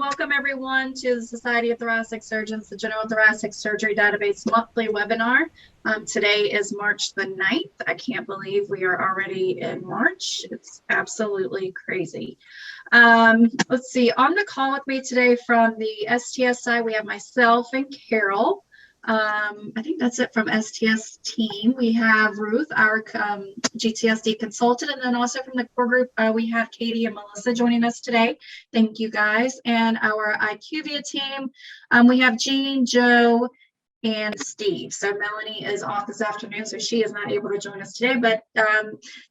welcome everyone to the Society of Thoracic Surgeons, the General Thoracic Surgery Database monthly webinar. Today is March the 9th. I can't believe we are already in March. It's absolutely crazy. Let's see, on the call with me today from the STS side, we have myself and Carol. I think that's it from STS team. We have Ruth, our GTSD consultant, and then also from the core group, we have Katie and Melissa joining us today. Thank you guys. And our IQVIA team, we have Jean, Joe, and Steve. So Melanie is off this afternoon, so she is not able to join us today, but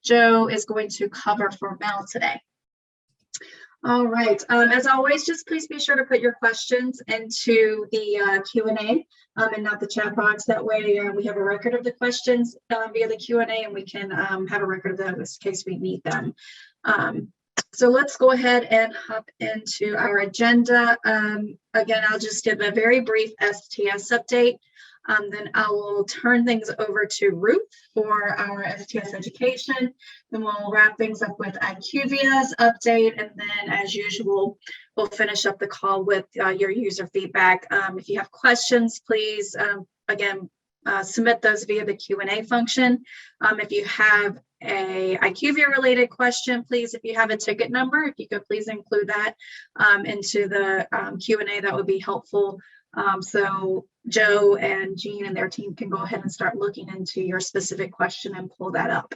Joe is going to cover for Mel today. All right, as always, just please be sure to put your questions into the Q&A and not the chat box. That way we have a record of the questions via the Q&A, and we can have a record of them in case we need them. So let's go ahead and hop into our agenda. Again, I'll just give a very brief STS update. Then I will turn things over to Ruth for our STS education. Then we'll wrap things up with IQVIA's update. And then, as usual, we'll finish up the call with your user feedback. If you have questions, please, again, submit those via the Q&A function. If you have a IQVIA related question, please, if you have a ticket number, if you could please include that into the Q&A, that would be helpful. So Joe and Jean and their team can go ahead and start looking into your specific question and pull that up.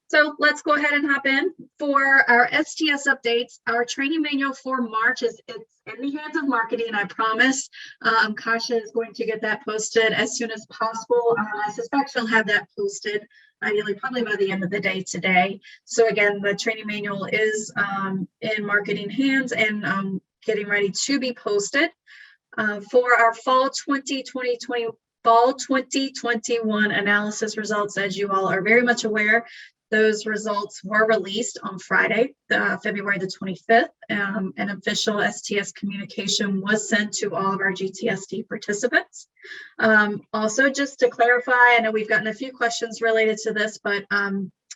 So let's go ahead and hop in. For our STS updates, our training manual for March it's in the hands of marketing, I promise. Kasha is going to get that posted as soon as possible. I suspect she'll have that posted ideally probably by the end of the day today. So again, the training manual is in marketing hands and getting ready to be posted. For our fall 2021 analysis results, as you all are very much aware, those results were released on Friday, February the 25th. An official STS communication was sent to all of our GTSD participants. Also, just to clarify, I know we've gotten a few questions related to this, but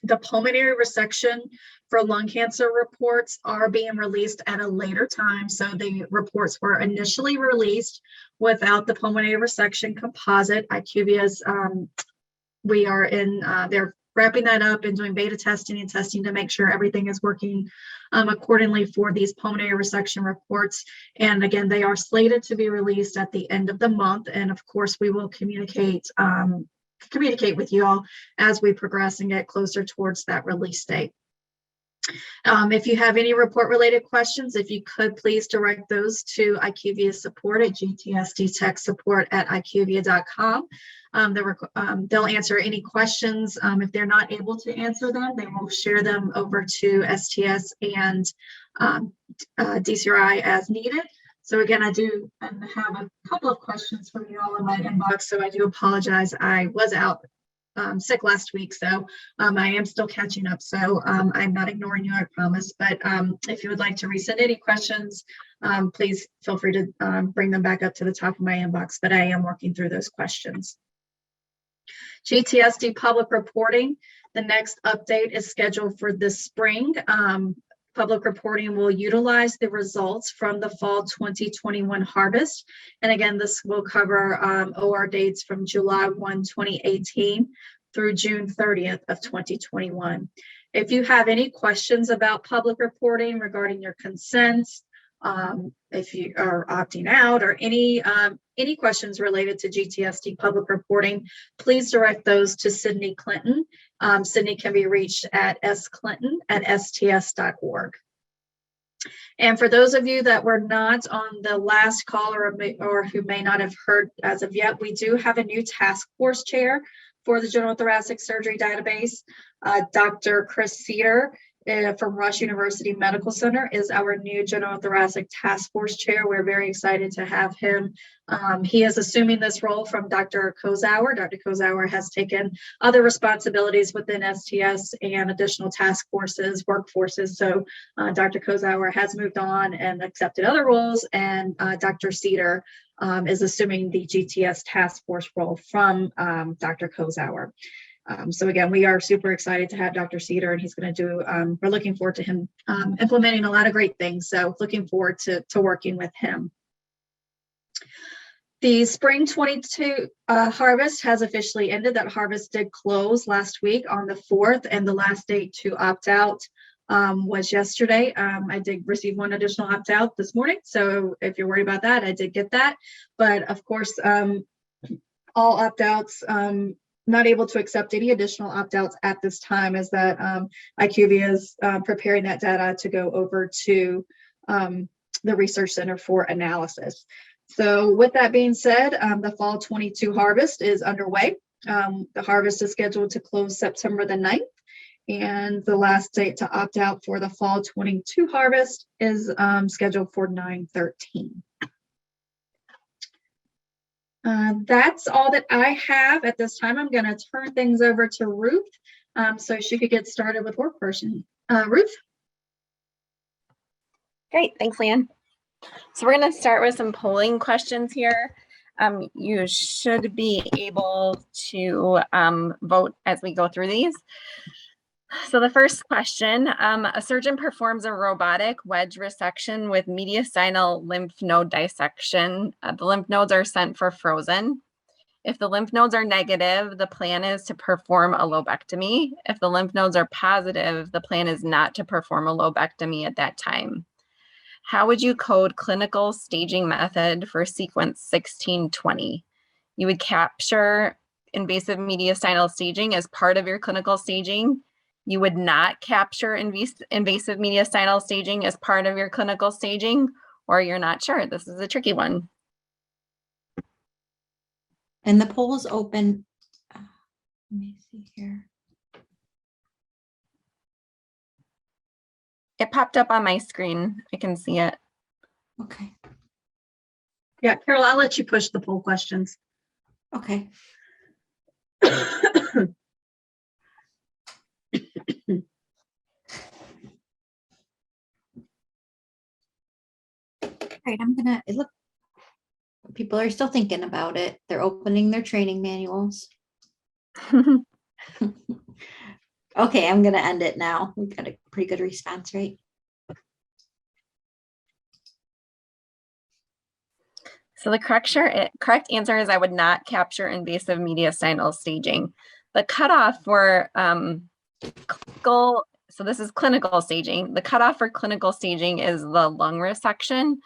the pulmonary resection for lung cancer reports are being released at a later time. So the reports were initially released without the pulmonary resection composite. IQVIA's, we are in, they're wrapping that up and doing beta testing and testing to make sure everything is working accordingly for these pulmonary resection reports. And again, they are slated to be released at the end of the month. And of course, we will communicate with you all as we progress and get closer towards that release date. If you have any report related questions, if you could please direct those to IQVIA support at gtsdtechsupport@iqvia.com. They'll answer any questions. If they're not able to answer them, they will share them over to STS and DCRI as needed. So again, I do have a couple of questions from you all in my inbox, so I do apologize. I was out sick last week, so I am still catching up. So I'm not ignoring you, I promise. But if you would like to resend any questions, please feel free to bring them back up to the top of my inbox, but I am working through those questions. GTSD public reporting, the next update is scheduled for this spring. Public reporting will utilize the results from the fall 2021 harvest. And again, this will cover OR dates from July 1, 2018 through June 30th of 2021. If you have any questions about public reporting regarding your consents, if you are opting out or any questions related to GTSD public reporting, please direct those to Sydney Clinton. Sydney can be reached at sclinton@sts.org. And for those of you that were not on the last call or who may not have heard as of yet, we do have a new task force chair for the General Thoracic Surgery Database. Dr. Chris Cedar from Rush University Medical Center is our new General Thoracic Task Force Chair. We're very excited to have him. He is assuming this role from Dr. Kozauer. Dr. Kozauer has taken other responsibilities within STS and additional task forces, workforces. So Dr. Kozauer has moved on and accepted other roles, and Dr. Cedar is assuming the GTS task force role from Dr. Kozauer. So again, we are super excited to have Dr. Cedar, and he's going to do, we're looking forward to him implementing a lot of great things. So looking forward to working with him. The spring 22 harvest has officially ended. That harvest did close last week on the 4th, and the last date to opt out was yesterday. I did receive one additional opt out this morning. So if you're worried about that, I did get that. But of course, all opt outs, not able to accept any additional opt outs at this time, as that IQVIA is preparing that data to go over to the Research Center for analysis. So with that being said, the fall 22 harvest is underway. The harvest is scheduled to close September the 9th, and the last date to opt out for the fall 22 harvest is scheduled for 9/13. That's all that I have at this time. I'm going to turn things over to Ruth so she could get started with work portion. Ruth? Great, thanks, Leanne. So we're going to start with some polling questions here. You should be able to vote as we go through these. So the first question, a surgeon performs a robotic wedge resection with mediastinal lymph node dissection. The lymph nodes are sent for frozen. If the lymph nodes are negative, the plan is to perform a lobectomy. If the lymph nodes are positive, the plan is not to perform a lobectomy at that time. How would you code clinical staging method for sequence 1620? You would capture invasive mediastinal staging as part of your clinical staging. You would not capture invasive mediastinal staging as part of your clinical staging, or you're not sure. This is a tricky one. And the poll is open. Let me see here. It popped up on my screen. I can see it. Okay. Yeah, Carol, I'll let you push the poll questions. Okay. All right, I'm gonna look. People are still thinking about it. They're opening their training manuals. Okay, I'm gonna end it now. We've got a pretty good response rate. So the correct answer is I would not capture invasive mediastinal staging. The cutoff for clinical, so this is clinical staging. The cutoff for clinical staging is the lung resection.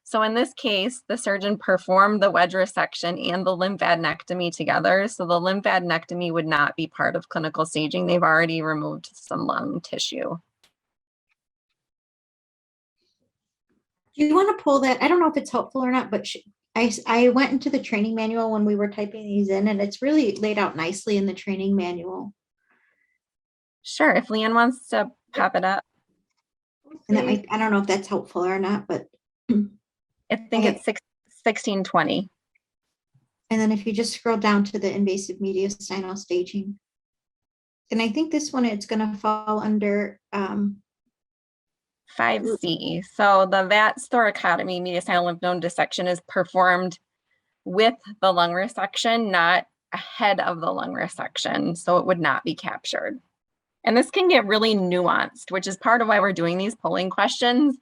So in this case, the surgeon performed the wedge resection and the lymphadenectomy together. So the lymphadenectomy would not be part of clinical staging. They've already removed some lung tissue. Do you want to pull that? I don't know if it's helpful or not, but I went into the training manual when we were typing these in, and it's really laid out nicely in the training manual. Sure, if Leanne wants to pop it up. And that might, I don't know if that's helpful or not, but I think it's 1620. And then if you just scroll down to the invasive mediastinal staging, and I think this one, it's going to fall under 5C. So the VATS thoracotomy mediastinal lymph node dissection is performed with the lung resection, not ahead of the lung resection. So it would not be captured. And this can get really nuanced, which is part of why we're doing these polling questions,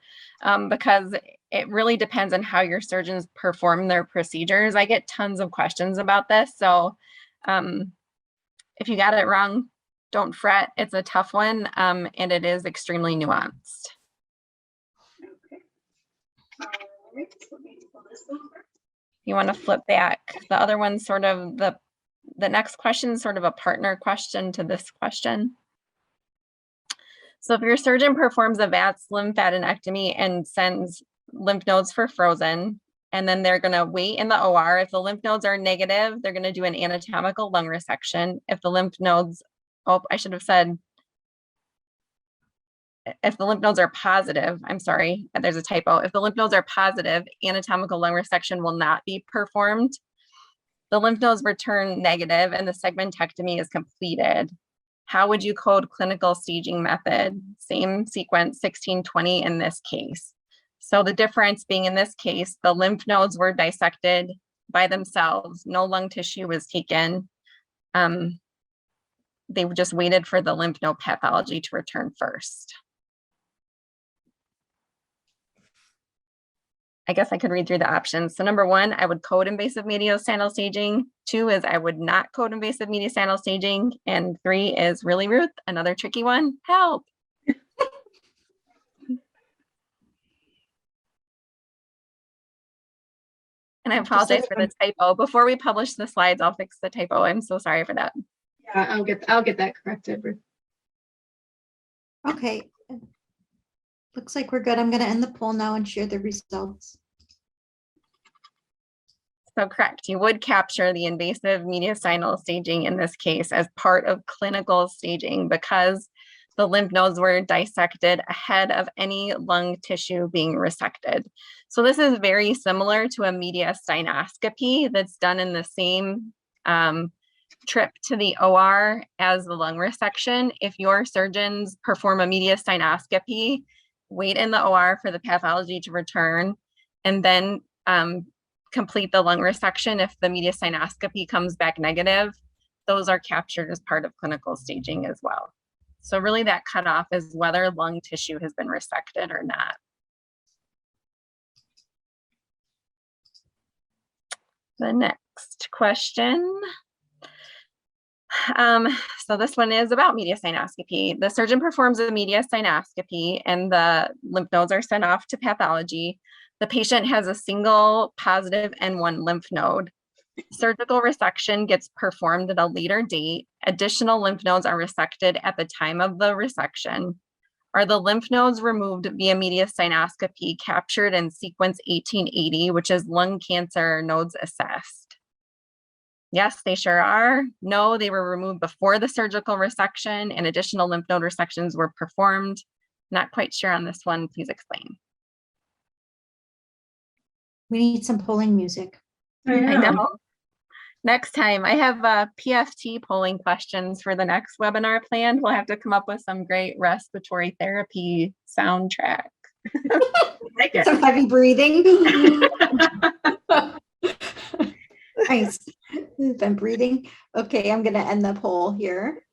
because it really depends on how your surgeons perform their procedures. I get tons of questions about this. So if you got it wrong, don't fret. It's a tough one, and it is extremely nuanced. You want to flip back. The other one's sort of the next question is sort of a partner question to this question. So if your surgeon performs a VATS lymphadenectomy and sends lymph nodes for frozen, and then they're going to wait in the OR. If the lymph nodes are negative, they're going to do an anatomical lung resection. If the lymph nodes, oh, I should have said, if the lymph nodes are positive, I'm sorry, there's a typo. If the lymph nodes are positive, anatomical lung resection will not be performed. The lymph nodes return negative and the segmentectomy is completed. How would you code clinical staging method? Same sequence, 1620 in this case. So the difference being in this case, the lymph nodes were dissected by themselves. No lung tissue was taken. they just waited for the lymph node pathology to return first. I guess I could read through the options. So number one, I would code invasive mediastinal staging. 2 is I would not code invasive mediastinal staging. And 3 is really, Ruth, another tricky one. Help. And I apologize for the typo. Before we publish the slides, I'll fix the typo. I'm so sorry for that. Yeah, I'll get that corrected. Okay. Looks like we're good. I'm going to end the poll now and share the results. So correct, you would capture the invasive mediastinal staging in this case as part of clinical staging because the lymph nodes were dissected ahead of any lung tissue being resected. So this is very similar to a mediastinoscopy that's done in the same trip to the OR as the lung resection. If your surgeons perform a mediastinoscopy, wait in the OR for the pathology to return, and then complete the lung resection if the mediastinoscopy comes back negative, those are captured as part of clinical staging as well. So really that cutoff is whether lung tissue has been resected or not. The next question. So this one is about mediastinoscopy. The surgeon performs a mediastinoscopy and the lymph nodes are sent off to pathology. The patient has a single positive N1 lymph node. Surgical resection gets performed at a later date. Additional lymph nodes are resected at the time of the resection. Are the lymph nodes removed via mediastinoscopy captured in sequence 1880, which is lung cancer nodes assessed? Yes, they sure are. No, they were removed before the surgical resection and additional lymph node resections were performed. Not quite sure on this one. Please explain. We need some polling music. I know. Next time, I have PFT polling questions for the next webinar planned. We'll have to come up with some great respiratory therapy soundtrack. Like it. Some heavy breathing. Nice. You've been breathing. Okay, I'm going to end the poll here.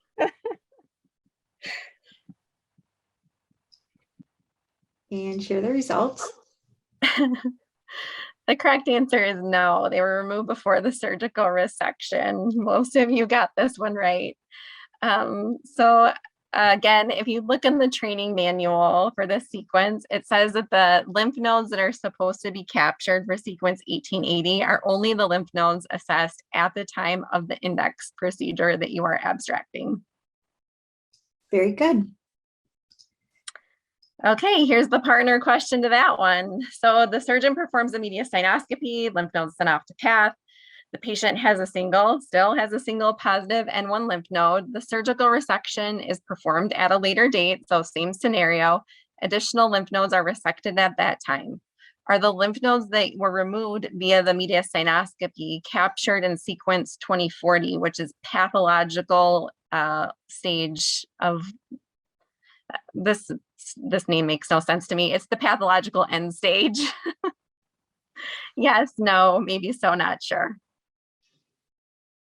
And share the results. The correct answer is no. They were removed before the surgical resection. Most of you got this one right. Again, if you look in the training manual for this sequence, it says that the lymph nodes that are supposed to be captured for sequence 1880 are only the lymph nodes assessed at the time of the index procedure that you are abstracting. Very good. Okay, here's the partner question to that one. So the surgeon performs a mediastinoscopy, lymph nodes sent off to path. The patient still has a single positive N1 lymph node. The surgical resection is performed at a later date, so same scenario. Additional lymph nodes are resected at that time. Are the lymph nodes that were removed via the mediastinoscopy captured in sequence 2040, which is pathological stage of this name makes no sense to me. It's the pathological end stage. Yes, no, maybe so, not sure.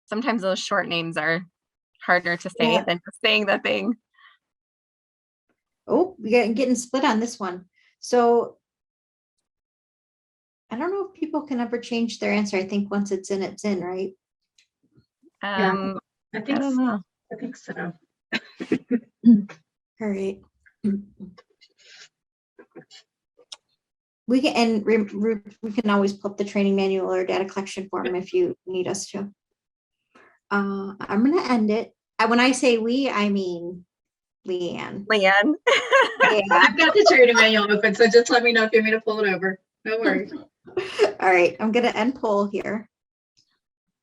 Sometimes those short names are harder to say than just saying the thing. Oh, we're getting split on this one. So I don't know if people can ever change their answer. I think once it's in, right? I I don't know. I think so. All right. We can, and we can always pull up the training manual or data collection form if you need us to. I'm going to end it. When I say we, I mean Leanne. Leanne. Yeah. I've got the training manual open, so just let me know if you want me to pull it over. No worries. All right, I'm going to end poll here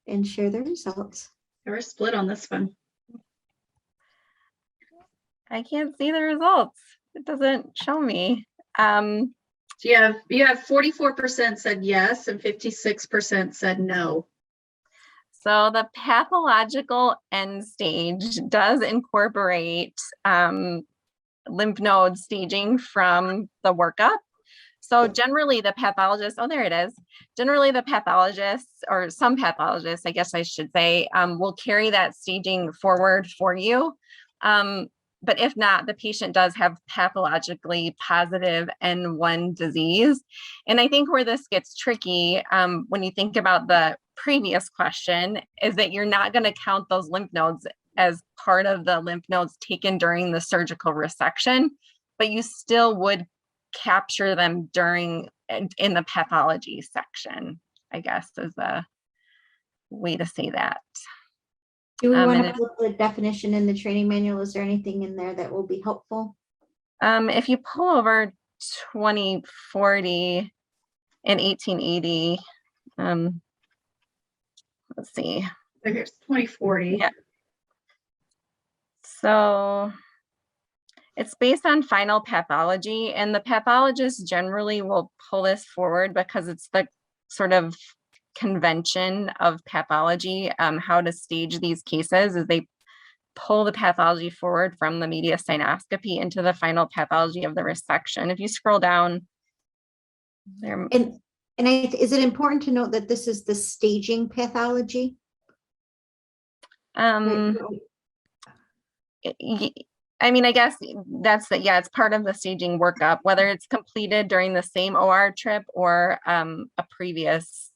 and share the results. We're split on this one. I can't see the results. It doesn't show me. So you have 44% said yes and 56% said no. So the pathological end stage does incorporate lymph node staging from the workup. So generally the pathologist, oh, there it is. Generally the pathologists, or some pathologists, I guess I should say, will carry that staging forward for you. But if not, the patient does have pathologically positive N1 disease. And I think where this gets tricky, when you think about the previous question, is that you're not going to count those lymph nodes as part of the lymph nodes taken during the surgical resection, but you still would capture them during in the pathology section, I guess is a way to say that. Do we want and to it- put the definition in the training manual? Is there anything in there that will be helpful? If you pull over 2040 and 1880, let's see. So here's 2040. Yeah. So it's based on final pathology, and the pathologist generally will pull this forward because it's the sort of convention of pathology, how to stage these cases is they pull the pathology forward from the mediastinoscopy into the final pathology of the resection. If you scroll down there, Is it important to note that this is the staging pathology? I mean, I guess that's the, yeah, it's part of the staging workup, whether it's completed during the same OR trip or a previous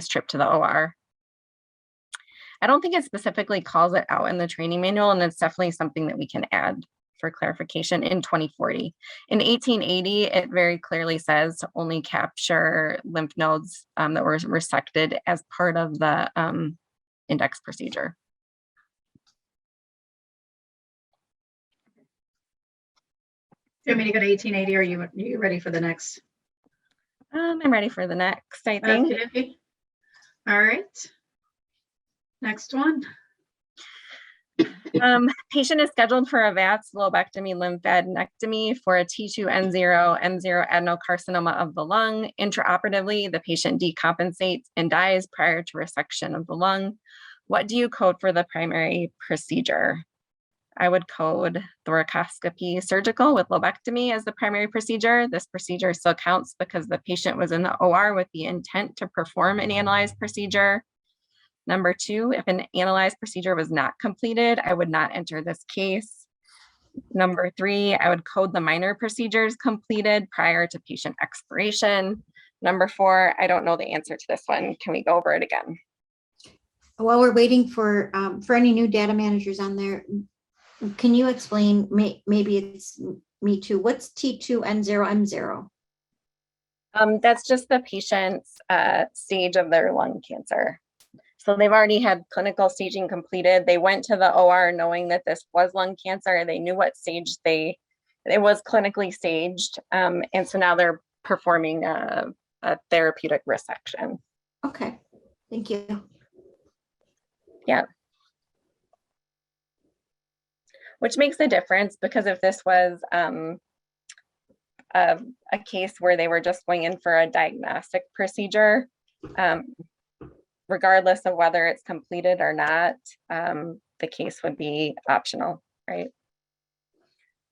trip to the OR. I don't think it specifically calls it out in the training manual, and it's definitely something that we can add for clarification in 2040. In 1880, it very clearly says to only capture lymph nodes that were resected as part of the index procedure. Do you want me to go to 1880 or are you ready for the next? I'm ready for the next, I think. Okay. All right. Next one. Patient is scheduled for a VATS lobectomy lymphadenectomy for a T2N0 M0 adenocarcinoma of the lung. Intraoperatively, the patient decompensates and dies prior to resection of the lung. What do you code for the primary procedure? I would code thoracoscopy surgical with lobectomy as the primary procedure. This procedure still counts because the patient was in the OR with the intent to perform an analyzed procedure. Number two, if an analyzed procedure was not completed, I would not enter this case. Number three, I would code the minor procedures completed prior to patient expiration. Number four, I don't know the answer to this one. Can we go over it again? While we're waiting for any new data managers on there, can you explain, maybe it's me too, what's T2N0M0? That's just the patient's stage of their lung cancer. So they've already had clinical staging completed. They went to the OR knowing that this was lung cancer. They knew what stage it was clinically staged. And so now they're performing a therapeutic resection. Okay, thank you. Yeah. Which makes a difference because if this was a case where they were just going in for a diagnostic procedure, regardless of whether it's completed or not, the case would be optional, right?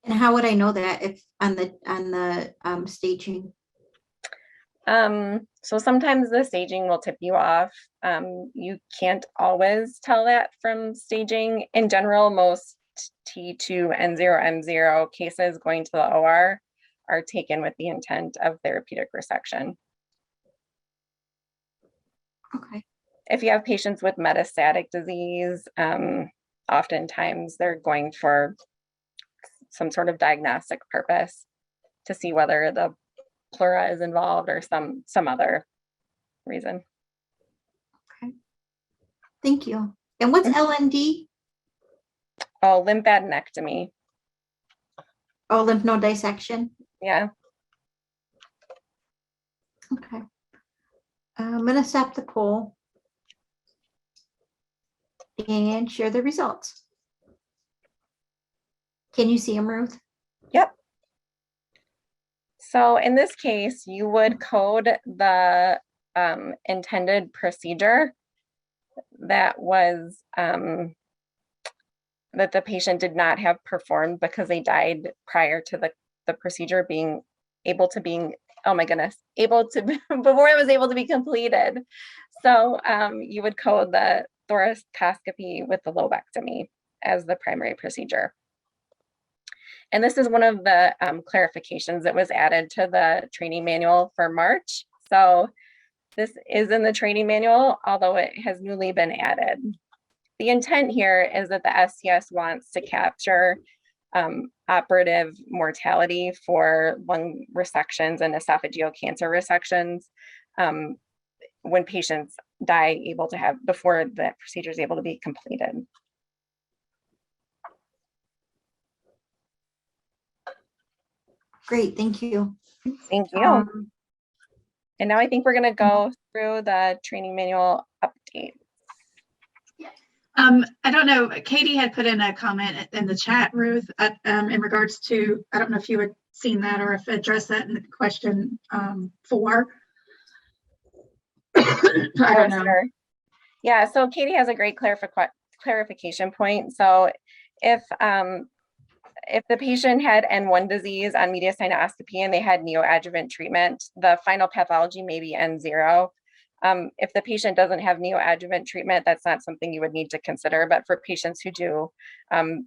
And how would I know that if on the staging? So sometimes the staging will tip you off. You can't always tell that from staging. In general, most T2N0M0 cases going to the OR are taken with the intent of therapeutic resection. Okay. If you have patients with metastatic disease, oftentimes they're going for some sort of diagnostic purpose to see whether the pleura is involved or some other reason. Okay. Thank you. And what's LND? Oh, lymphadenectomy. Oh, lymph node dissection. Yeah. Okay. I'm going to stop the poll and share the results. Can you see them, Ruth? Yep. So in this case, you would code the intended procedure that was that the patient did not have performed because they died prior to the procedure being oh my goodness, able to, before it was able to be completed. So you would code the thoracoscopy with the lobectomy as the primary procedure. And this is one of the clarifications that was added to the training manual for March. So this is in the training manual, although it has newly been added. The intent here is that the STS wants to capture operative mortality for lung resections and esophageal cancer resections when patients die before the procedure is able to be completed. Great, thank you. Thank you. And now I think we're going to go through the training manual update. I don't know, Katie had put in a comment in the chat, Ruth, in regards to, I don't know if you had seen that or if addressed that in the question 4. I don't know. Sure. Yeah, so Katie has a great clarification point. So if the patient had N1 disease on mediastinoscopy and they had neoadjuvant treatment, the final pathology may be N0. If the patient doesn't have neoadjuvant treatment, that's not something you would need to consider. But for patients who do,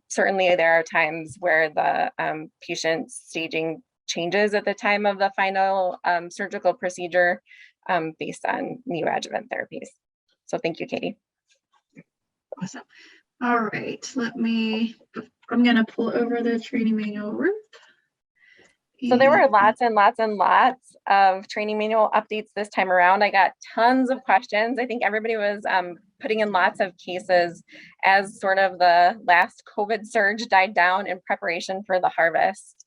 certainly there are times where the patient's staging changes at the time of the final surgical procedure based on neoadjuvant therapies. So thank you, Katie. Awesome. All right, I'm going to pull over the training manual, Ruth. So there were lots and lots and lots of training manual updates this time around. I got tons of questions. I think everybody was putting in lots of cases as sort of the last COVID surge died down in preparation for the harvest.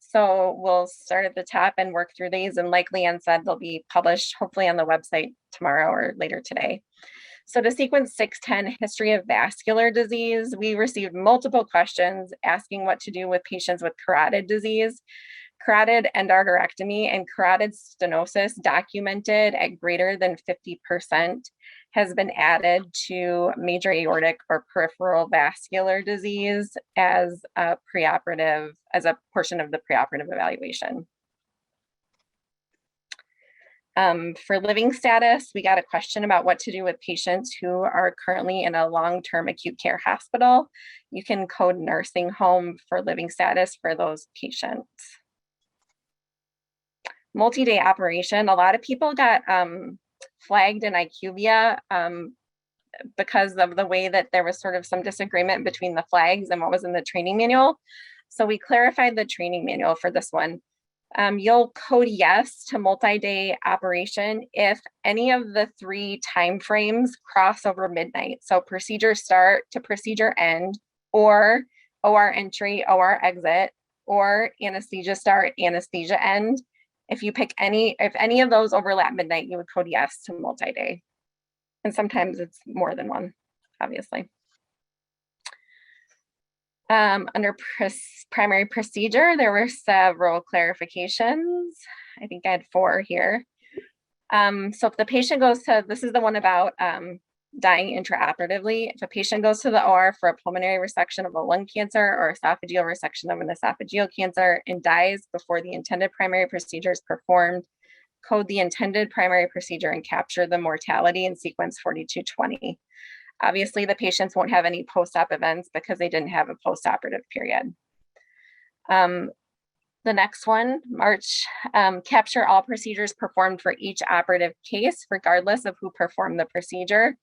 So we'll start at the top and work through these, and like Leanne said, they'll be published hopefully on the website tomorrow or later today. So to sequence 610, history of vascular disease, we received multiple questions asking what to do with patients with carotid disease, carotid endarterectomy, and carotid stenosis documented at greater than 50% has been added to major aortic or peripheral vascular disease as a portion of the preoperative evaluation. For living status, we got a question about what to do with patients who are currently in a long-term acute care hospital. You can code nursing home for living status for those patients. Multi-day operation, a lot of people got flagged in IQVIA because of the way that there was sort of some disagreement between the flags and what was in the training manual. So we clarified the training manual for this one. You'll code yes to multi-day operation if any of the 3 timeframes cross over midnight. So procedure start to procedure end, or OR entry, OR exit, or anesthesia start, anesthesia end. If any of those overlap midnight, you would code yes to multi-day. And sometimes it's more than one, obviously. Under primary procedure, there were several clarifications. I think I had 4 here. So if the patient goes to, this is the one about dying intraoperatively. If a patient goes to the OR for a pulmonary resection of a lung cancer or esophageal resection of an esophageal cancer and dies before the intended primary procedure is performed, code the intended primary procedure and capture the mortality in sequence 4220. Obviously, the patients won't have any post-op events because they didn't have a post-operative period. The next one, March, capture all procedures performed for each operative case, regardless of who performed the procedure.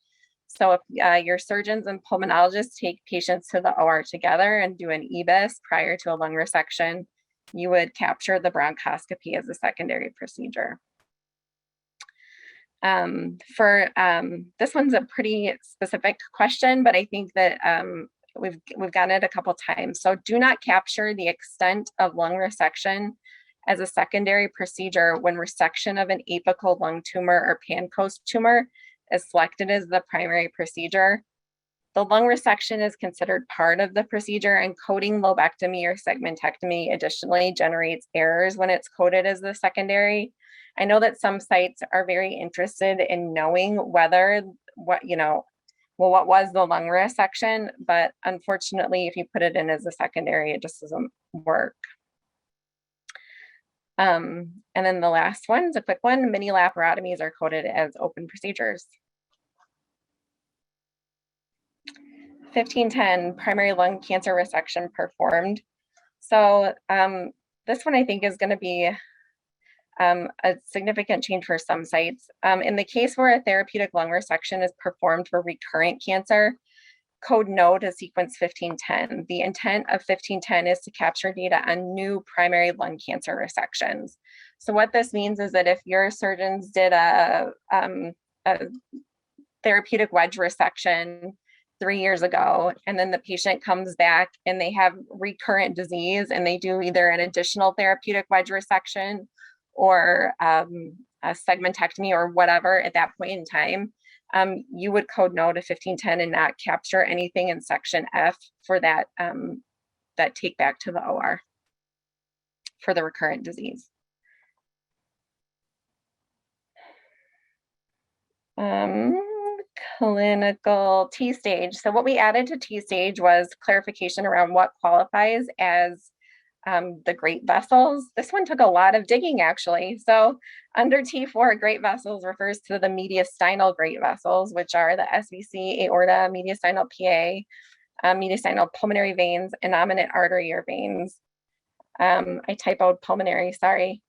So if your surgeons and pulmonologists take patients to the OR together and do an EBIS prior to a lung resection, you would capture the bronchoscopy as a secondary procedure. This one's a pretty specific question, but I think that we've gotten it a couple times. So do not capture the extent of lung resection as a secondary procedure when resection of an apical lung tumor or Pancoast tumor is selected as the primary procedure. The lung resection is considered part of the procedure, and coding lobectomy or segmentectomy additionally generates errors when it's coded as the secondary. I know that some sites are very interested in knowing what was the lung resection, but unfortunately, if you put it in as a secondary, it just doesn't work. And then the last one is a quick one. Mini laparotomies are coded as open procedures. 1510, primary lung cancer resection performed. So this one I think is going to be a significant change for some sites. In the case where a therapeutic lung resection is performed for recurrent cancer, code no to sequence 1510. The intent of 1510 is to capture data on new primary lung cancer resections. So what this means is that if your surgeons did a therapeutic wedge resection 3 years ago, and then the patient comes back and they have recurrent disease and they do either an additional therapeutic wedge resection or a segmentectomy or whatever at that point in time, you would code no to 1510 and not capture anything in section F for that, that take back to the OR for the recurrent disease. Clinical T stage. So what we added to T stage was clarification around what qualifies as the great vessels. This one took a lot of digging actually. So under T4, great vessels refers to the mediastinal great vessels, which are the SVC, aorta, mediastinal PA, mediastinal pulmonary veins, innominate artery or veins. I typoed pulmonary, sorry.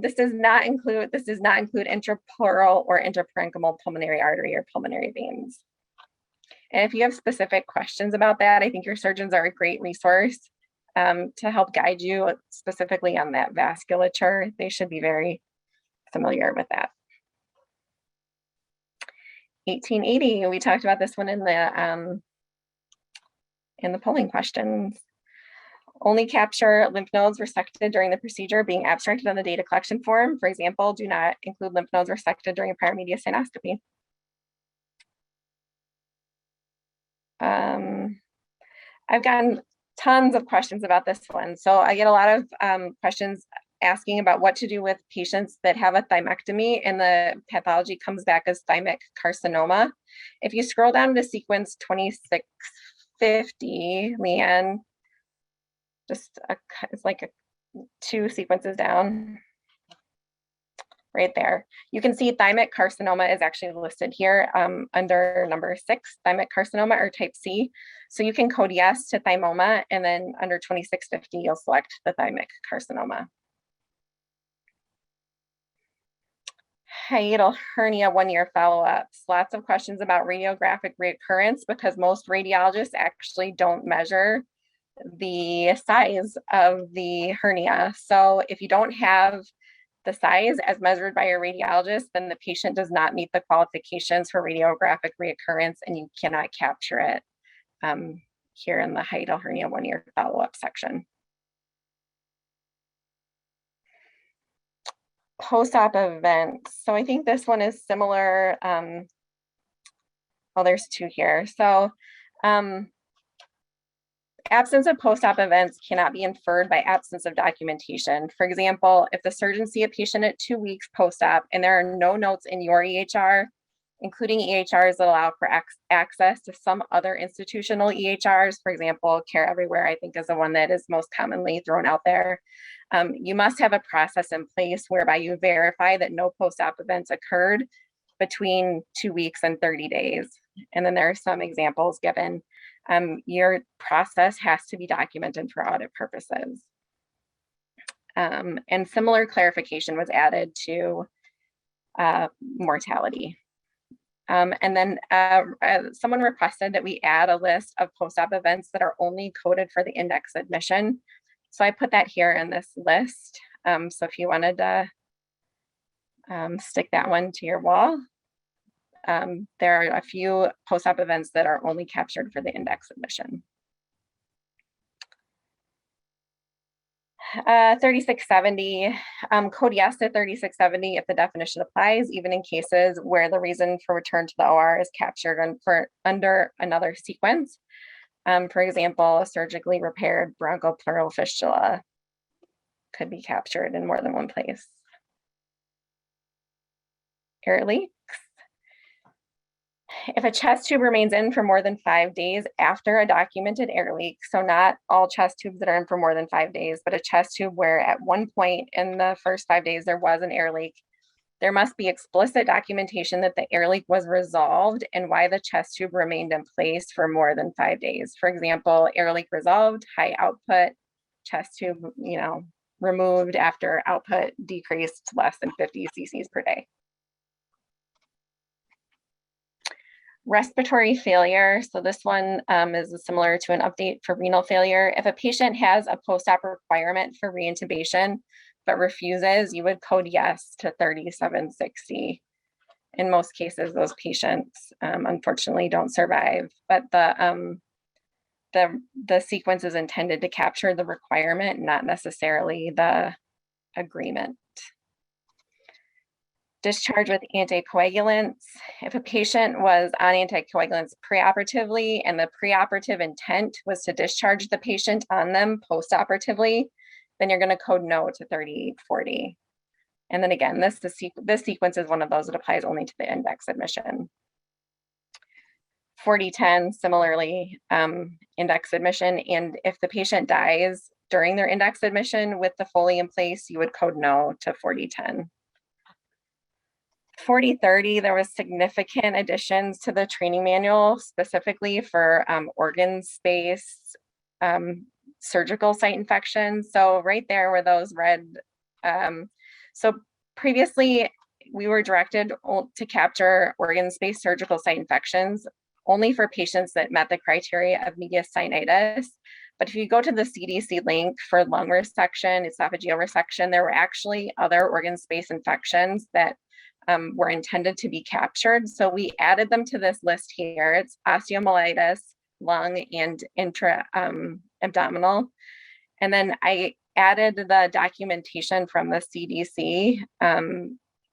This does not include intrapleural or intraparenchymal pulmonary artery or pulmonary veins. And if you have specific questions about that, I think your surgeons are a great resource to help guide you specifically on that vasculature. They should be very familiar with that. 1880, we talked about this one in the polling questions. Only capture lymph nodes resected during the procedure being abstracted on the data collection form. For example, do not include lymph nodes resected during a prior mediastinoscopy. I've gotten tons of questions about this one. So I get a lot of questions asking about what to do with patients that have a thymectomy and the pathology comes back as thymic carcinoma. If you scroll down to sequence 2650, Leanne, it's like 2 sequences down. Right there. You can see thymic carcinoma is actually listed here under number 6, thymic carcinoma or type C. So you can code yes to thymoma, and then under 2650, you'll select the thymic carcinoma. Hiatal hernia 1-year follow-ups. Lots of questions about radiographic recurrence because most radiologists actually don't measure the size of the hernia. So if you don't have the size as measured by your radiologist, then the patient does not meet the qualifications for radiographic reoccurrence and you cannot capture it here in the hiatal hernia 1-year follow-up section. Post-op events. So I think this one is similar. Well, there's 2 here. So absence of post-op events cannot be inferred by absence of documentation. For example, if the surgeon see a patient at 2 weeks post-op and there are no notes in your EHR, including EHRs that allow for access to some other institutional EHRs, for example, Care Everywhere, I think is the one that is most commonly thrown out there. You must have a process in place whereby you verify that no post-op events occurred between 2 weeks and 30 days. And then there are some examples given. Your process has to be documented for audit purposes. And similar clarification was added to mortality. And then someone requested that we add a list of post-op events that are only coded for the index admission. So I put that here in this list. So if you wanted to stick that one to your wall, there are a few post-op events that are only captured for the index admission. 3670, code yes to 3670 if the definition applies, even in cases where the reason for return to the OR is captured under another sequence. For example, a surgically repaired bronchopleural fistula could be captured in more than one place. Air leaks. If a chest tube remains in for more than 5 days after a documented air leak, so not all chest tubes that are in for more than 5 days, but a chest tube where at one point in the first 5 days there was an air leak, there must be explicit documentation that the air leak was resolved and why the chest tube remained in place for more than 5 days. For example, air leak resolved, high output, chest tube, removed after output decreased less than 50 cc's per day. Respiratory failure. So this one is similar to an update for renal failure. If a patient has a post-op requirement for reintubation, but refuses, you would code yes to 3760. In most cases, those patients unfortunately don't survive, but the sequence is intended to capture the requirement, not necessarily the agreement. Discharge with anticoagulants. If a patient was on anticoagulants preoperatively and the preoperative intent was to discharge the patient on them postoperatively, then you're going to code no to 3840. And then again, this sequence is one of those that applies only to the index admission. 4010, similarly, index admission. And if the patient dies during their index admission with the Foley in place, you would code no to 4010. 4030, there was significant additions to the training manual, specifically for organ space, surgical site infections. So right there were those red. So previously we were directed to capture organ space surgical site infections only for patients that met the criteria of mediastinitis. But if you go to the CDC link for lung resection, esophageal resection, there were actually other organ space infections that were intended to be captured. So we added them to this list here. It's osteomyelitis, lung, and intra-abdominal. And then I added the documentation from the CDC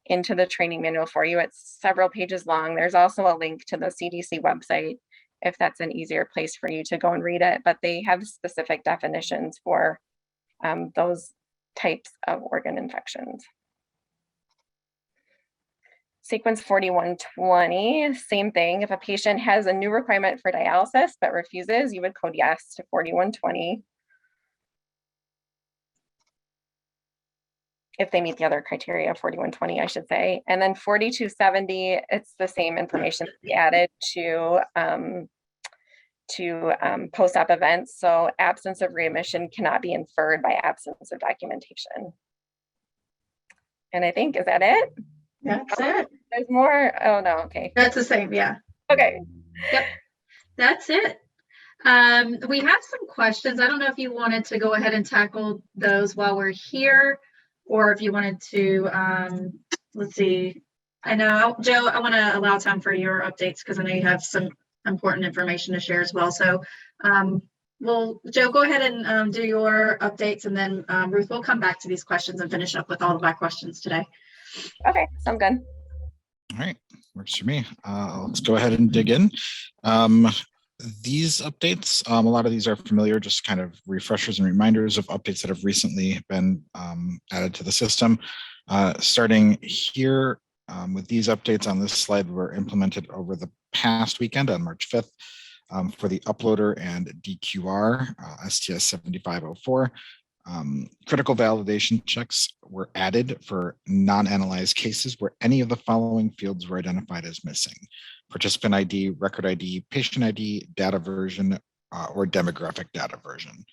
into the training manual for you. It's several pages long. There's also a link to the CDC website if that's an easier place for you to go and read it, but they have specific definitions for those types of organ infections. Sequence 4120, same thing. If a patient has a new requirement for dialysis but refuses, you would code yes to 4120. If they meet the other criteria of 4120, I should say. And then 4270, it's the same information that we added to post-op events. So absence of readmission cannot be inferred by absence of documentation. And I think, is that it? That's it. There's more. Oh, no. Okay. That's the same. Yeah. Okay. Yep. That's it. We have some questions. I don't know if you wanted to go ahead and tackle those while we're here, or if you wanted to, let's see. I know, Joe, I want to allow time for your updates because I know you have some important information to share as well. So, well, Joe, go ahead and do your updates, and then Ruth will come back to these questions and finish up with all of my questions today. Okay, sounds good. All right, works for me. Let's go ahead and dig in. These updates, a lot of these are familiar, just kind of refreshers and reminders of updates that have recently been added to the system. Starting here with these updates on this slide were implemented over the past weekend on March 5th for the uploader and DQR, STS 7504. Critical validation checks were added for non-analyzed cases where any of the following fields were identified as missing: participant ID, record ID, patient ID, data version, or demographic data version.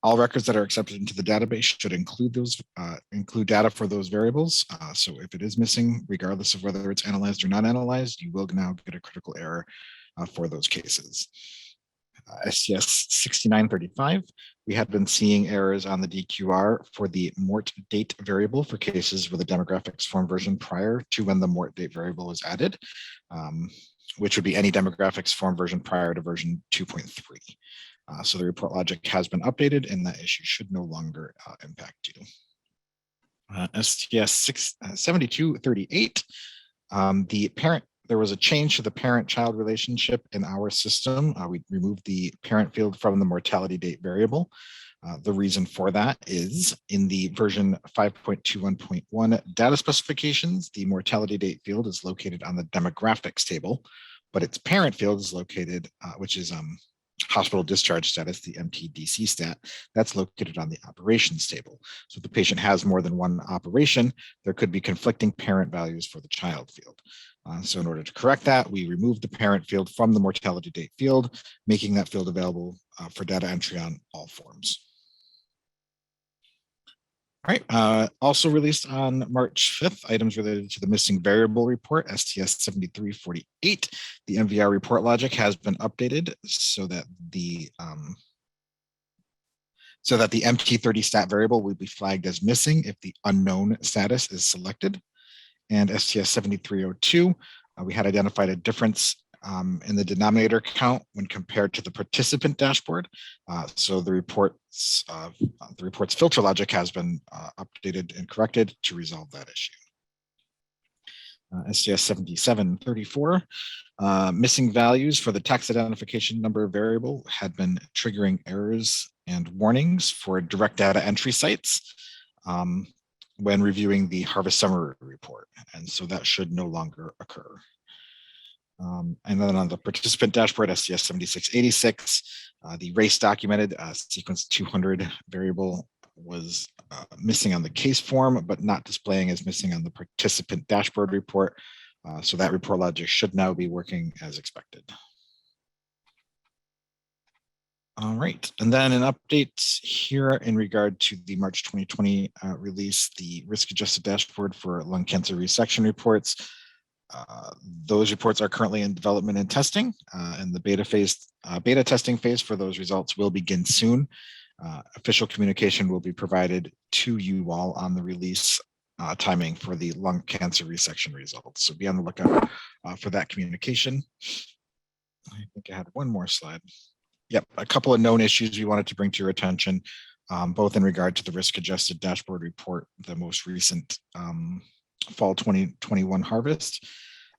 All records that are accepted into the database should include data for those variables. So if it is missing, regardless of whether it's analyzed or not analyzed, you will now get a critical error for those cases. STS 6935, we have been seeing errors on the DQR for the mort date variable for cases where the demographics form version prior to when the mort date variable was added, which would be any demographics form version prior to version 2.3. So the report logic has been updated and that issue should no longer impact you. STS 7238, there was a change to the parent-child relationship in our system. We removed the parent field from the mortality date variable. The reason for that is in the version 5.21.1 data specifications, the mortality date field is located on the demographics table, but its parent field is located, which is hospital discharge status, the MTDC stat, that's located on the operations table. So if the patient has more than one operation, there could be conflicting parent values for the child field. So in order to correct that, we removed the parent field from the mortality date field, making that field available for data entry on all forms. All right, also released on March 5th, items related to the missing variable report, STS 7348. The MVR report logic has been updated so that the MT30 stat variable will be flagged as missing if the unknown status is selected. And STS 7302, we had identified a difference in the denominator count when compared to the participant dashboard. So the report's filter logic has been updated and corrected to resolve that issue. STS 7734, missing values for the tax identification number variable had been triggering errors and warnings for direct data entry sites when reviewing the harvest summary report. And so that should no longer occur. And then on the participant dashboard, STS 7686, the race documented sequence 200 variable was missing on the case form, but not displaying as missing on the participant dashboard report. So that report logic should now be working as expected. All right, and then an update here in regard to the March 2020 release, the risk-adjusted dashboard for lung cancer resection reports. Those reports are currently in development and testing, and the beta testing phase for those results will begin soon. Official communication will be provided to you all on the release timing for the lung cancer resection results. So be on the lookout for that communication. I think I had one more slide. Yep, a couple of known issues we wanted to bring to your attention, both in regard to the risk-adjusted dashboard report, the most recent fall 2021 harvest.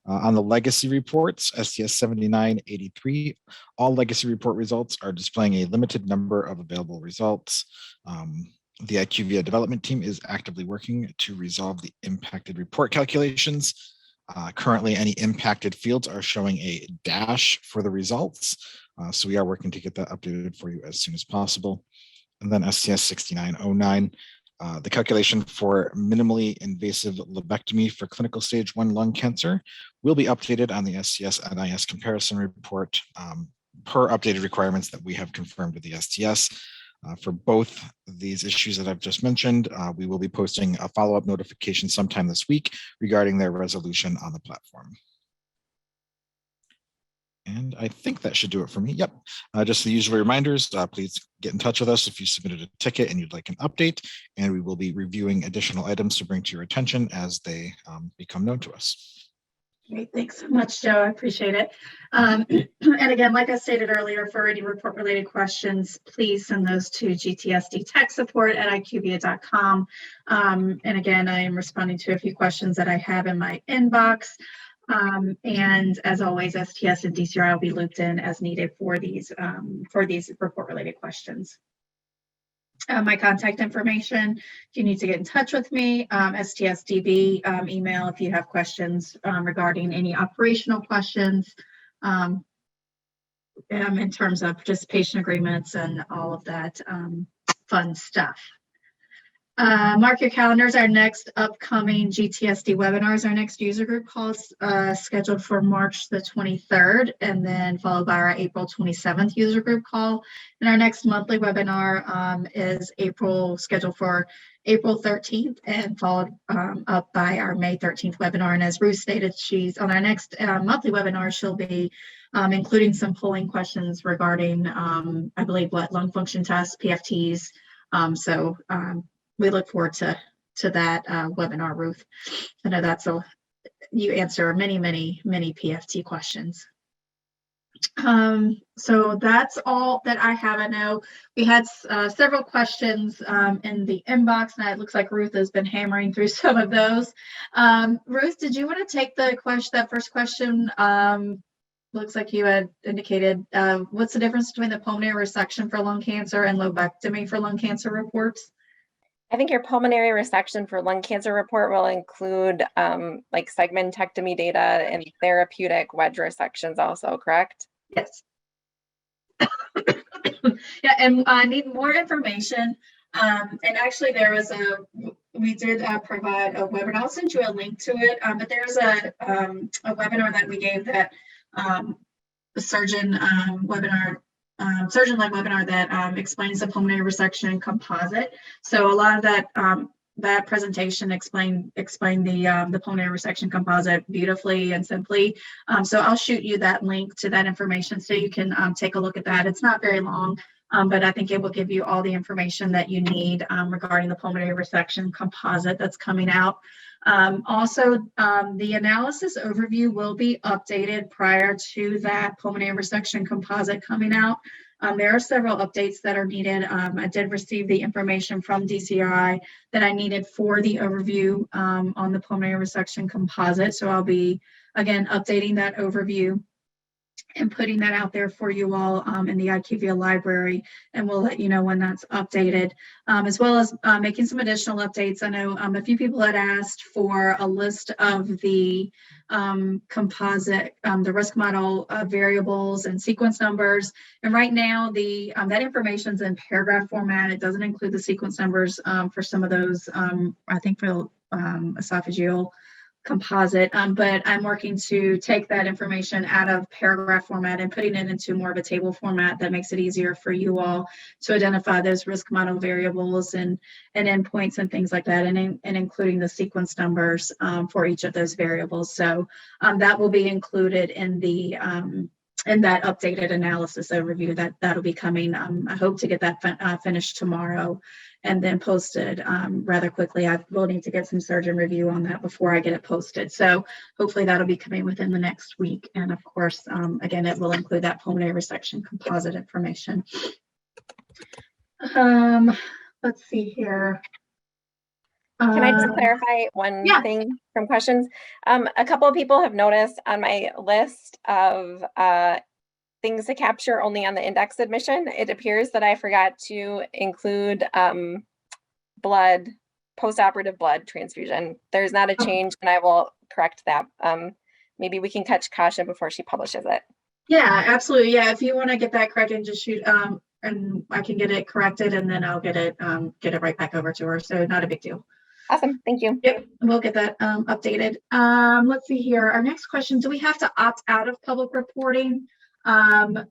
On the legacy reports, STS 7983, all legacy report results are displaying a limited number of available results. The IQVIA development team is actively working to resolve the impacted report calculations. Currently, any impacted fields are showing a dash for the results. So we are working to get that updated for you as soon as possible. And then STS 6909, the calculation for minimally invasive lobectomy for clinical stage 1 lung cancer will be updated on the STS NIS comparison report per updated requirements that we have confirmed with the STS. For both these issues that I've just mentioned, we will be posting a follow-up notification sometime this week regarding their resolution on the platform. And I think that should do it for me. Yep. Just the usual reminders, please get in touch with us if you submitted a ticket and you'd like an update, and we will be reviewing additional items to bring to your attention as they become known to us. Great, thanks so much, Joe. I appreciate it. And again, like I stated earlier, for any report-related questions, please send those to GTSD tech support at IQVIA.com. And again, I am responding to a few questions that I have in my inbox. And as always, STS and DCRI will be looped in as needed for these report-related questions. My contact information, if you need to get in touch with me, STSDB email if you have questions regarding any operational questions in terms of participation agreements and all of that fun stuff. Mark your calendars. Our next upcoming GTSD webinars, our next user group calls scheduled for March the 23rd, and then followed by our April 27th user group call. And our next monthly webinar is scheduled for April 13th, and followed up by our May 13th webinar. And as Ruth stated, she's on our next monthly webinar, she'll be including some polling questions regarding, I believe, lung function tests, PFTs. We look forward to that webinar, Ruth. I know you answer many PFT questions. So that's all that I have. I know we had several questions in the inbox, and it looks like Ruth has been hammering through some of those. Ruth, did you want to take that first question? Looks like you had indicated, what's the difference between the pulmonary resection for lung cancer and lobectomy for lung cancer reports? I think your pulmonary resection for lung cancer report will include like segmentectomy data and therapeutic wedge resections also, correct? Yes. Yeah, and I need more information. And actually we did provide a webinar. I'll send you a link to it. But there's a webinar that we gave that the surgeon-led webinar that explains the pulmonary resection composite. So a lot of that presentation explained the pulmonary resection composite beautifully and simply. So I'll shoot you that link to that information so you can take a look at that. It's not very long, but I think it will give you all the information that you need regarding the pulmonary resection composite that's coming out. Also, the analysis overview will be updated prior to that pulmonary resection composite coming out. There are several updates that are needed. I did receive the information from DCI that I needed for the overview on the pulmonary resection composite. So I'll be, again, updating that overview and putting that out there for you all in the IQVIA library, and we'll let you know when that's updated, as well as making some additional updates. I know a few people had asked for a list of the composite, the risk model variables and sequence numbers, and right now that information is in paragraph format. It doesn't include the sequence numbers for some of those, I think for esophageal composite, but I'm working to take that information out of paragraph format and putting it into more of a table format that makes it easier for you all to identify those risk model variables and endpoints and things like that, and including the sequence numbers for each of those variables. So that will be included in the in that updated analysis overview that'll be coming. I hope to get that finished tomorrow and then posted rather quickly. I will need to get some surgeon review on that before I get it posted. So hopefully that'll be coming within the next week. And of course, again, it will include that pulmonary resection composite information. Let's see here. Can I just clarify one thing from questions? A couple of people have noticed on my list of things to capture only on the index admission, it appears that I forgot to include blood, post-operative blood transfusion. There's not a change, and I will correct that. Maybe we can catch Kasha before she publishes it. Yeah, absolutely. Yeah, if you want to get that corrected, just shoot and I can get it corrected, and then I'll get it right back over to her. So not a big deal. Awesome, thank you. Yep, we'll get that updated. Let's see here. Our next question: do we have to opt out of public reporting? Do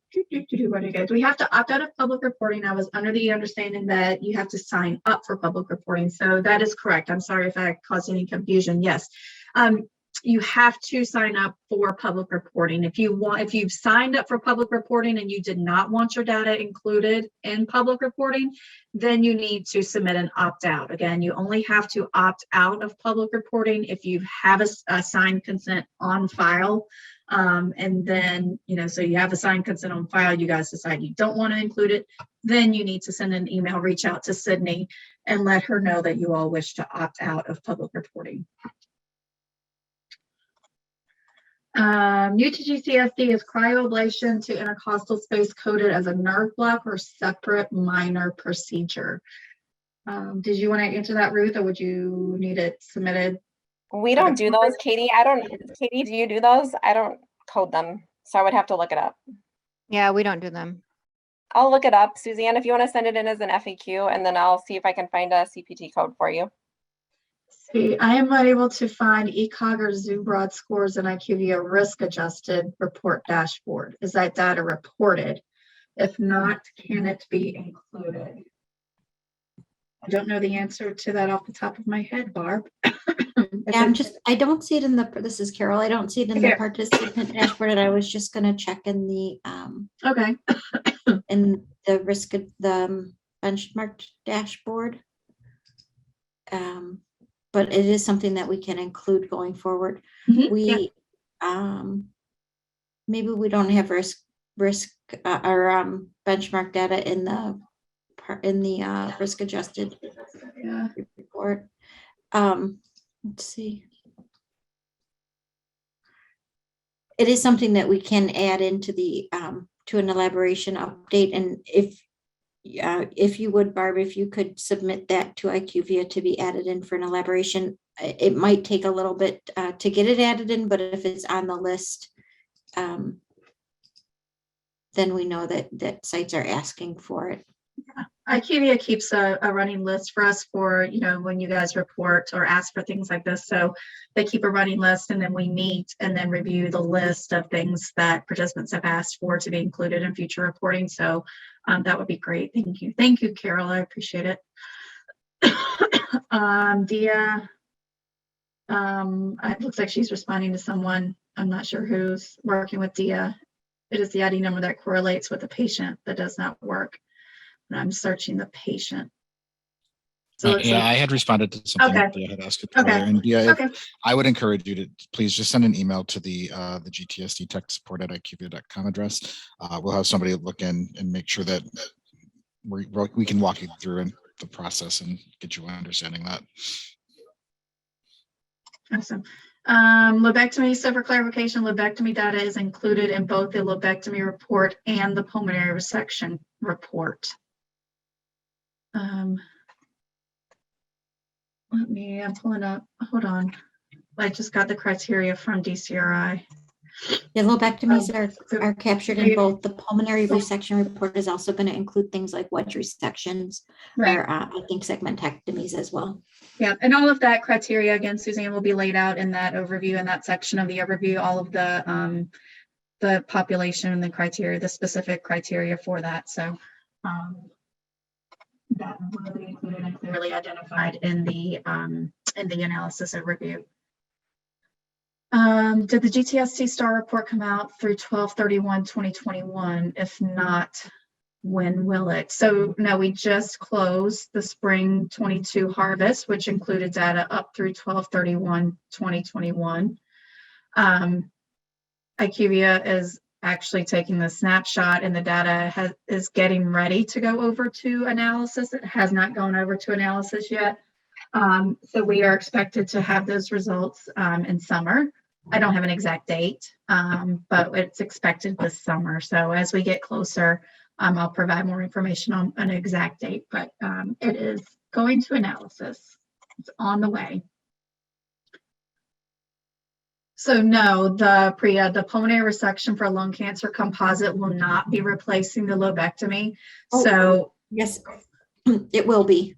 we have to opt out of public reporting? I was under the understanding that you have to sign up for public reporting. So that is correct. I'm sorry if I caused any confusion. Yes. You have to sign up for public reporting. If you've signed up for public reporting and you did not want your data included in public reporting, then you need to submit an opt-out. Again, you only have to opt out of public reporting if you have a signed consent on file. And then, so you have a signed consent on file, you guys decide you don't want to include it, then you need to send an email, reach out to Sydney and let her know that you all wish to opt out of public reporting. New to GTSD, is cryoablation to intercostal space coded as a nerve block or separate minor procedure? Did you want to answer that, Ruth, or would you need it submitted? We don't do those, Katie. Katie, do you do those? I don't code them, so I would have to look it up. Yeah, we don't do them. I'll look it up, Suzanne, if you want to send it in as an FAQ, and then I'll see if I can find a CPT code for you. See, I am not able to find ECOG or Zubroad scores in IQVIA risk-adjusted report dashboard. Is that data reported? If not, can it be included? I don't know the answer to that off the top of my head, Barb. Yeah, I don't see it in this is Carol. I don't see it in the participant dashboard, and I was just going to check in the okay. in the risk of the benchmark dashboard. But it is something that we can include going forward. Maybe we don't have risk or benchmark data in the risk adjusted report. Let's see. It is something that we can add into the to an elaboration update, and if Yeah, if you would, Barb, if you could submit that to IQVIA to be added in for an elaboration. It might take a little bit to get it added in, but if it's on the list, then we know that sites are asking for it. IQVIA keeps a running list for us for, when you guys report or ask for things like this. So they keep a running list, and then we meet and then review the list of things that participants have asked for to be included in future reporting. So that would be great. Thank you. Thank you, Carol. I appreciate it. Dia, it looks like she's responding to someone. I'm not sure who's working with Dia. It is the ID number that correlates with the patient that does not work. And I'm searching the patient. So Yeah, like, I had responded to something Okay. that Dia had asked Okay. earlier. And Dia, okay. I would encourage you to please just send an email to the GTSD tech support at IQVIA.com address. We'll have somebody look in and make sure that we can walk you through the process and get you understanding that. Awesome. Lobectomy, so for clarification, lobectomy data is included in both the lobectomy report and the pulmonary resection report. I'm pulling up, hold on. I just got the criteria from DCRI. Yeah, lobectomies are captured in Right. both. The pulmonary resection report is also going to include things like wedge resections, Right. or I think segmentectomies as well. Yeah, and all of that criteria, again, Suzanne, will be laid out in that overview, in that section of the overview, all of the population, the criteria, the specific criteria for that. So that will be included and clearly identified in the analysis overview. Did the GTSD STAR report come out through 12/31/2021? If not, when will it? So no, we just closed the spring 22 harvest, which included data up through 12/31/2021. IQVIA is actually taking the snapshot, and the data is getting ready to go over to analysis. It has not gone over to analysis yet. So we are expected to have those results in summer. I don't have an exact date, but it's expected this summer. So as we get closer, I'll provide more information on an exact date, but it is going to analysis. It's on the way. So no, the pulmonary resection for lung cancer composite will not be replacing the lobectomy. Oh. So Yes, it will be.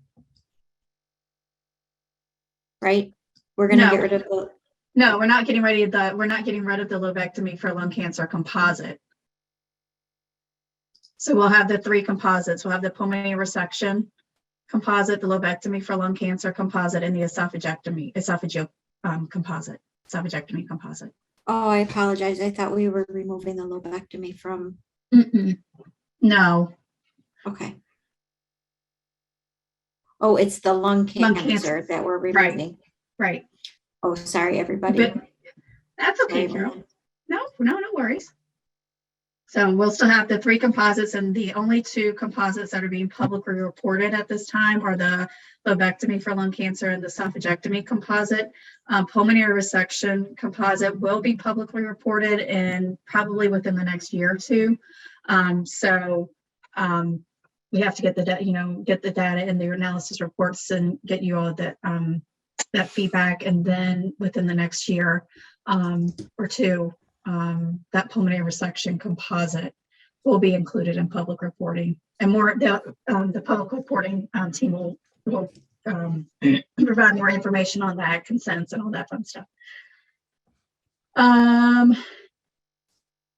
Right? We're going to get rid of the. No, we're not getting rid of the lobectomy for lung cancer composite. So we'll have the three composites. We'll have the pulmonary resection composite, the lobectomy for lung cancer composite, and the esophageal composite. Esophagectomy composite. Oh, I apologize. I thought we were removing the lobectomy from. No. Okay. Oh, it's the lung cancer that we're removing. Right. Oh, sorry, everybody. That's okay, Carol. No worries. So we'll still have the three composites, and the only two composites that are being publicly reported at this time are the lobectomy for lung cancer and the esophagectomy composite. Pulmonary resection composite will be publicly reported and probably within the next year or two. We have to get the data in the analysis reports and get you all that feedback, and then within the next year or two, that pulmonary resection composite will be included in public reporting, and more the public reporting team will provide more information on that, consents and all that fun stuff.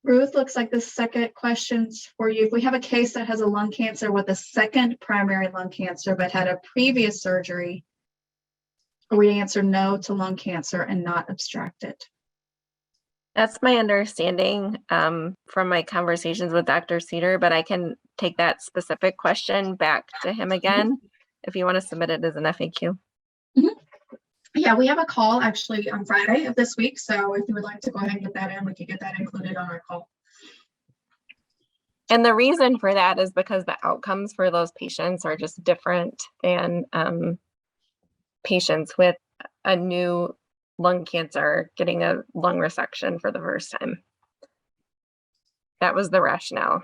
Ruth, looks like the second question's for you. If we have a case that has a lung cancer with a second primary lung cancer but had a previous surgery, we answer no to lung cancer and not abstract it. That's my understanding from my conversations with Dr. Cedar, but I can take that specific question back to him again if you want to submit it as an FAQ. Yeah, we have a call actually on Friday of this week. So if you would like to go ahead and get that in, we could get that included on our call. And the reason for that is because the outcomes for those patients are just different than patients with a new lung cancer getting a lung resection for the first time. That was the rationale.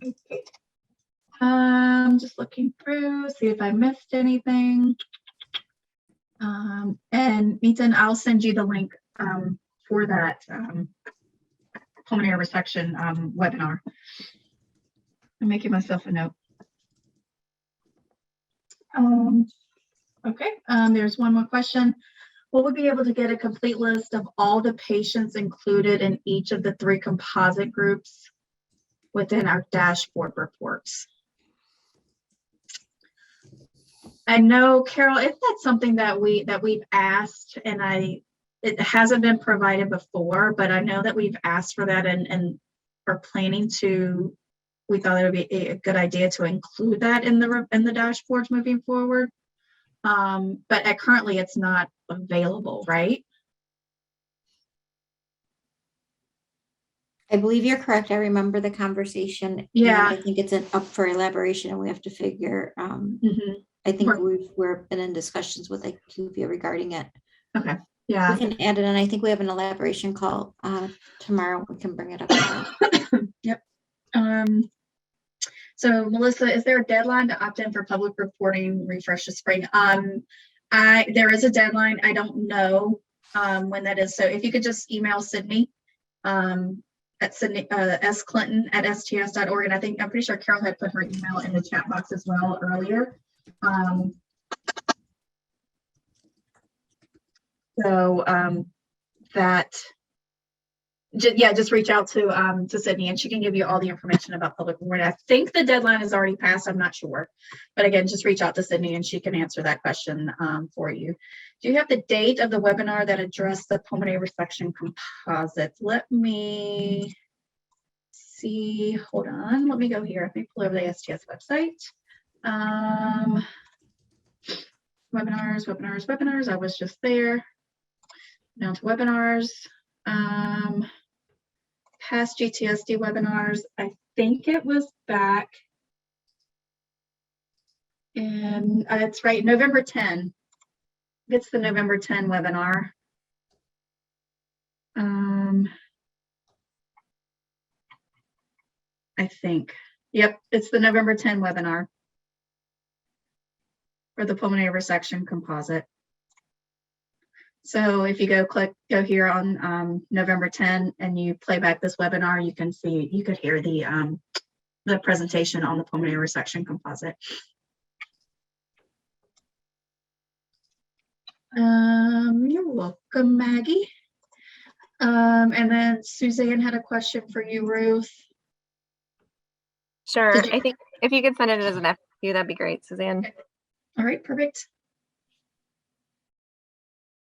Okay. Just looking through, see if I missed anything. And Ethan, I'll send you the link for that pulmonary resection webinar. I'm making myself a note. Okay, there's one more question. Will we be able to get a complete list of all the patients included in each of the 3 composite groups within our dashboard reports? I know, Carol, if that's something that we've asked, and it hasn't been provided before, but I know that we've asked for that and are planning to. We thought it would be a good idea to include that in the dashboards moving forward. But currently it's not available, right? I believe you're correct. I remember the conversation. and Yeah. I think it's up for elaboration and we have to figure, Mhm. I think Right. we've been in discussions with IQVIA regarding it. Okay. We Yeah. can add it, and I think we have an elaboration call tomorrow. We can bring it up. Yep. So Melissa, is there a deadline to opt in for public reporting refresh this spring? There is a deadline. I don't know when that is. So if you could just email Sydney at Sydney sclinton@sts.org, and I'm pretty sure Carol had put her email in the chat box as well earlier. Just reach out to Sydney and she can give you all the information about public reporting. I think the deadline is already passed. I'm not sure, but again, just reach out to Sydney and she can answer that question for you. Do you have the date of the webinar that addressed the pulmonary resection composites? Let me see. Hold on. Let me go here. Let me pull over the STS website. Webinars. I was just there. Now to webinars. Past GTSD webinars. I think it was back in, it's right, November 10. It's the November 10 webinar. I think. Yep, it's the November 10 webinar for the pulmonary resection composite. So if you go here on November 10 and you play back this webinar, you can see, you could hear the presentation on the pulmonary resection composite. You're welcome, Maggie. And then Suzanne had a question for you, Ruth. Sure. I think if you could send it as an FAQ, that'd be great, Suzanne. Okay. All right, perfect.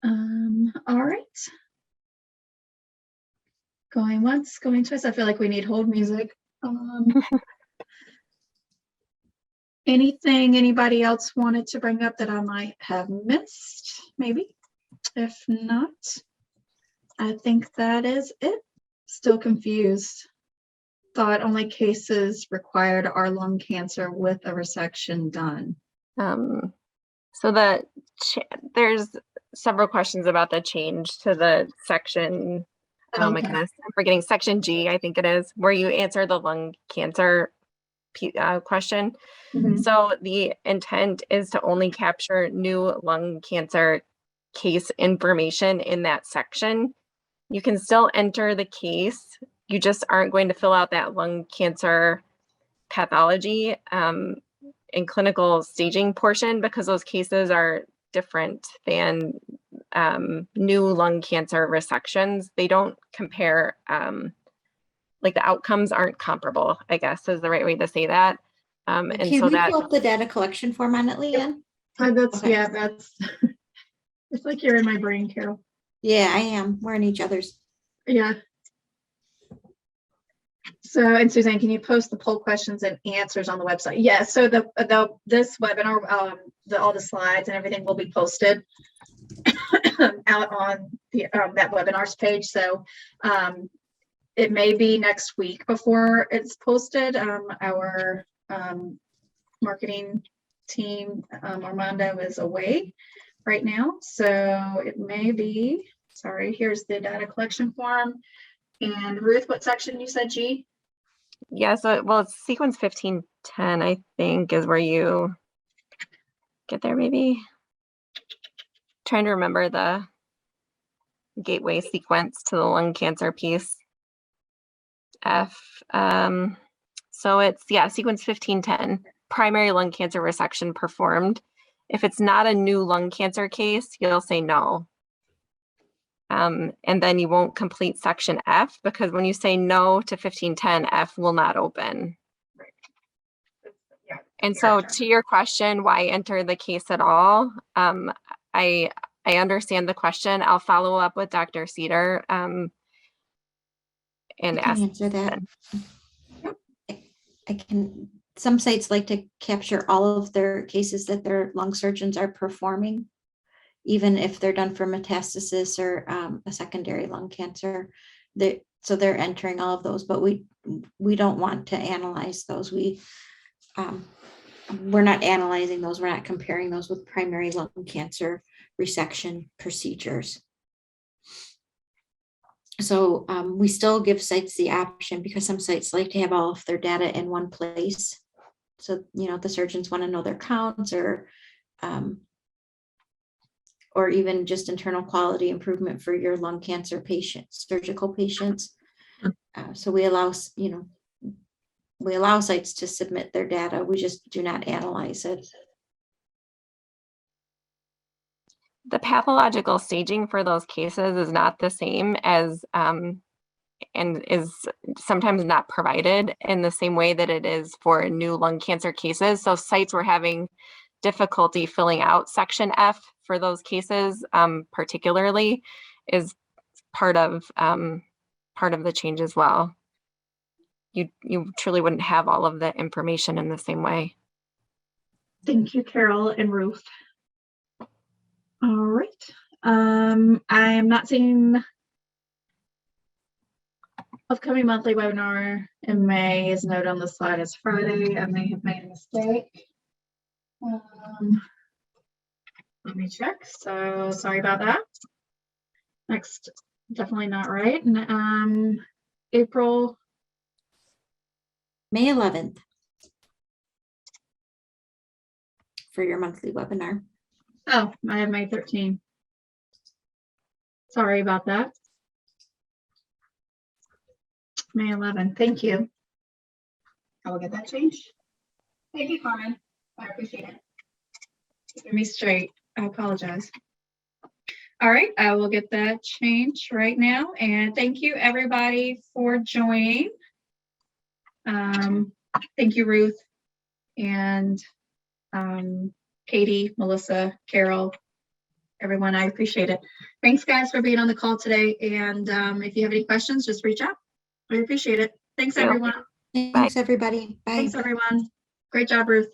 All right. Going once, going twice. I feel like we need hold music. Anything anybody else wanted to bring up that I might have missed? Maybe. If not, I think that is it. Still confused. Thought only cases required are lung cancer with a resection done. So there's several questions about the change to the section. Oh my goodness, I'm forgetting section G, I think it is, where you answer the lung cancer question. Mhm. So the intent is to only capture new lung cancer case information in that section. You can still enter the case. You just aren't going to fill out that lung cancer pathology and clinical staging portion because those cases are different than new lung cancer resections. They don't compare, like the outcomes aren't comparable, I guess is the right way to say that. And Can so we that pull up the data collection form on it, Leanne? Okay. Yeah, that's it's like you're in my brain, Carol. Yeah, I am. We're in each other's. Yeah. So, and Suzanne, can you post the poll questions and answers on the website? Yeah. So this webinar, all the slides and everything will be posted out on the that webinars page. So, it may be next week before it's posted. Our marketing team, Armando, is away right now, so it may be. Sorry. Here's the data collection form. And Ruth, what section you said, G? Yeah, so, well, it's sequence 1510, I think, is where you get there, maybe. Trying to remember the gateway sequence to the lung cancer piece. F. So it's, yeah, sequence 1510, primary lung cancer resection performed. If it's not a new lung cancer case, you'll say no. And then you won't complete section F, because when you say no to 1510, F will not open. Yeah. And so Gotcha. to your question, why enter the case at all? I understand the question. I'll follow up with Dr. Cedar and I can ask. answer that. I can, some sites like to capture all of their cases that their lung surgeons are performing, even if they're done for metastasis or a secondary lung cancer. So they're entering all of those, but we don't want to analyze those. We're not analyzing those. We're not comparing those with primary lung cancer resection procedures. So we still give sites the option, because some sites like to have all of their data in one place. So, you know, the surgeons want to know their counts, or even just internal quality improvement for your lung cancer patients, surgical patients. So we allow, we allow sites to submit their data. We just do not analyze it. The pathological staging for those cases is not the same as, and is sometimes not provided in the same way that it is for new lung cancer cases. So sites were having difficulty filling out section F for those cases, particularly, is part of the change as well. You truly wouldn't have all of the information in the same way. Thank you, Carol and Ruth. All right. I am not seeing upcoming monthly webinar in May is noted on the slide as Friday. I may have made a mistake. Let me check. So sorry about that. Next, definitely not right. And April. May 11th for your monthly webinar. Oh, I have May 13. Sorry about that. May 11. Thank you. I will get that changed. Thank you, Carmen. I appreciate it. Keeping me straight. I apologize. All right, I will get that changed right now. And thank you, everybody, for joining. Thank you, Ruth, and Katie, Melissa, Carol, everyone. I appreciate it. Thanks, guys, for being on the call today. And if you have any questions, just reach out. I appreciate it. Thanks, everyone. Thanks, everybody. Bye. Thanks, everyone. Great job, Ruth.